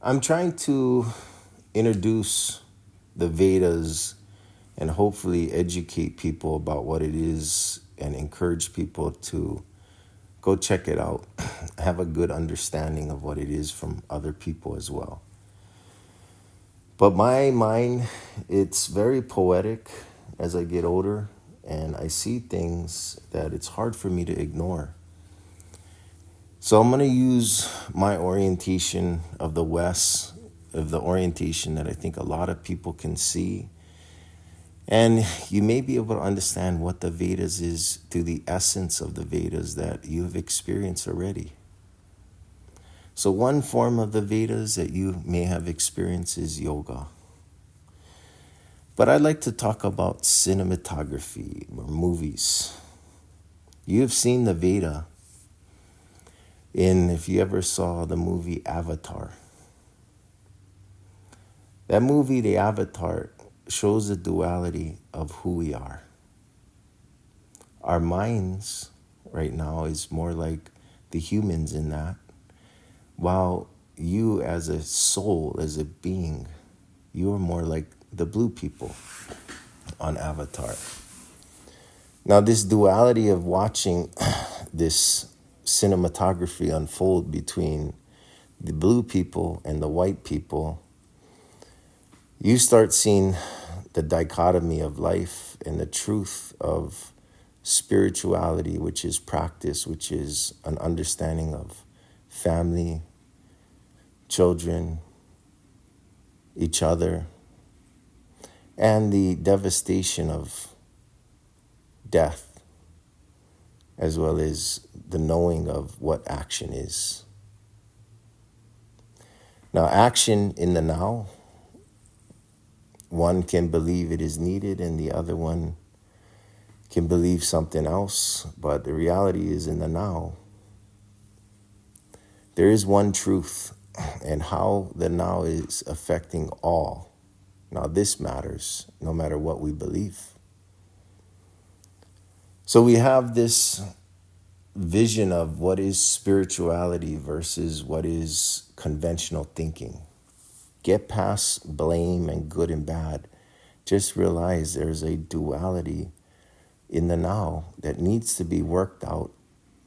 I'm trying to introduce the Vedas and hopefully educate people about what it is and encourage people to go check it out, have a good understanding of what it is from other people as well. But my mind, it's very poetic as I get older, and I see things that it's hard for me to ignore. So I'm going to use my orientation of the West, of the orientation that I think a lot of people can see. And you may be able to understand what the Vedas is through the essence of the Vedas that you have experienced already. So one form of the Vedas that you may have experienced is yoga. But I'd like to talk about cinematography or movies. You have seen the Veda if you ever saw the movie Avatar. That movie, The Avatar, shows the duality of who we are. Our minds right now is more like the humans in that, while you as a soul, as a being, you are more like the blue people on Avatar. Now, this duality of watching this cinematography unfold between the blue people and the white people, you start seeing the dichotomy of life and the truth of spirituality, which is practice, which is an understanding of family, children, each other, and the devastation of death, as well as the knowing of what action is. Now, action in the now, one can believe it is needed and the other one can believe something else, but the reality is in the now, there is one truth, and how the now is affecting all. Now, this matters no matter what we believe. So we have this vision of what is spirituality versus what is conventional thinking. Get past blame and good and bad. Just realize there's a duality in the now that needs to be worked out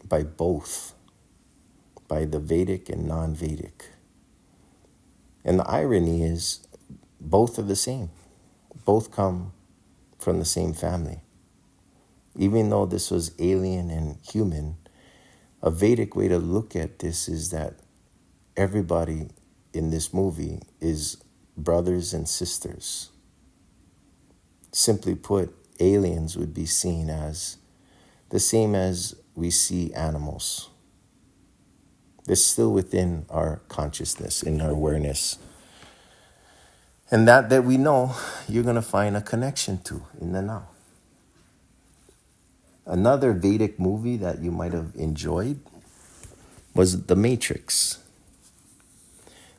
by both, by the Vedic and non-Vedic. And the irony is both are the same. Both come from the same family. Even though this was alien and human, a Vedic way to look at this is that everybody in this movie is brothers and sisters. Simply put, aliens would be seen as the same as we see animals. They're still within our consciousness, in our awareness. And that we know, you're going to find a connection to in the now. Another Vedic movie that you might have enjoyed was The Matrix.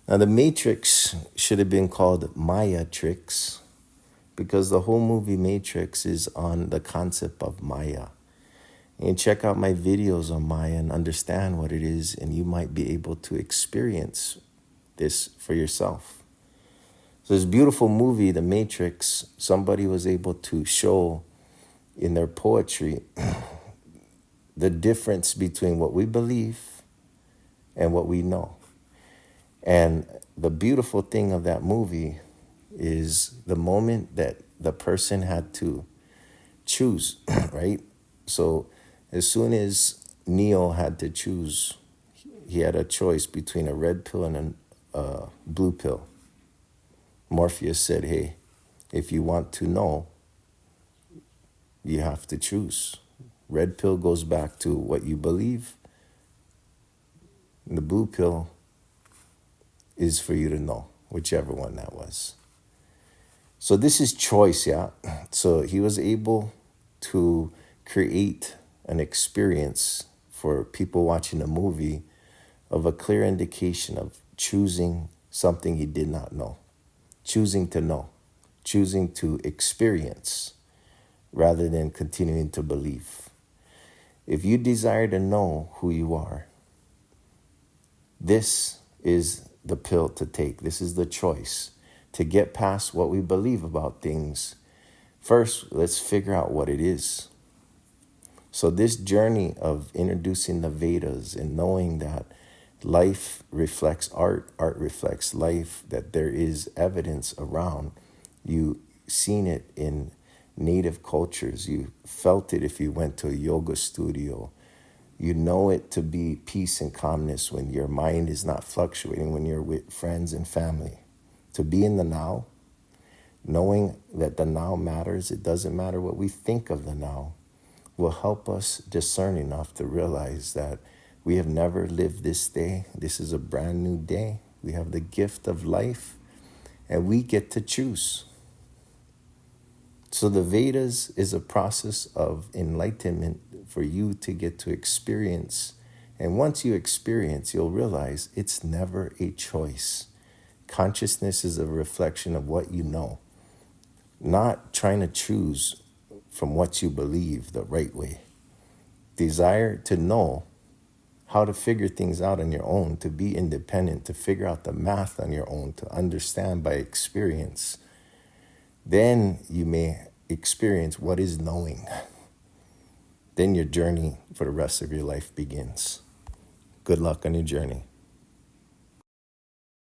Now, The Matrix should have been called Maya Trix because the whole movie Matrix is on the concept of Maya. And check out my videos on Maya and understand what it is, and you might be able to experience this for yourself. So this beautiful movie, The Matrix, somebody was able to show in their poetry the difference between what we believe and what we know. And the beautiful thing of that movie is the moment that the person had to choose, right? So as soon as Neo had to choose, he had a choice between a red pill and a blue pill. Morpheus said, hey, if you want to know, you have to choose. Red pill goes back to what you believe. And the blue pill is for you to know, whichever one that was. So this is choice, yeah? So he was able to create an experience for people watching the movie of a clear indication of choosing something he did not know, choosing to know, choosing to experience rather than continuing to believe. If you desire to know who you are, this is the pill to take. This is the choice to get past what we believe about things. First, let's figure out what it is. So this journey of introducing the Vedas and knowing that life reflects art, art reflects life, that there is evidence around. You seen it in native cultures. You felt it if you went to a yoga studio. You know it to be peace and calmness when your mind is not fluctuating, when you're with friends and family. To be in the now, knowing that the now matters, it doesn't matter what we think of the now, will help us discern enough to realize that we have never lived this day. This is a brand new day. We have the gift of life, and we get to choose. So the Vedas is a process of enlightenment for you to get to experience. And once you experience, you'll realize it's never a choice. Consciousness is a reflection of what you know, not trying to choose from what you believe the right way. Desire to know how to figure things out on your own, to be independent, to figure out the math on your own, to understand by experience. Then you may experience what is knowing. Then your journey for the rest of your life begins. Good luck on your journey.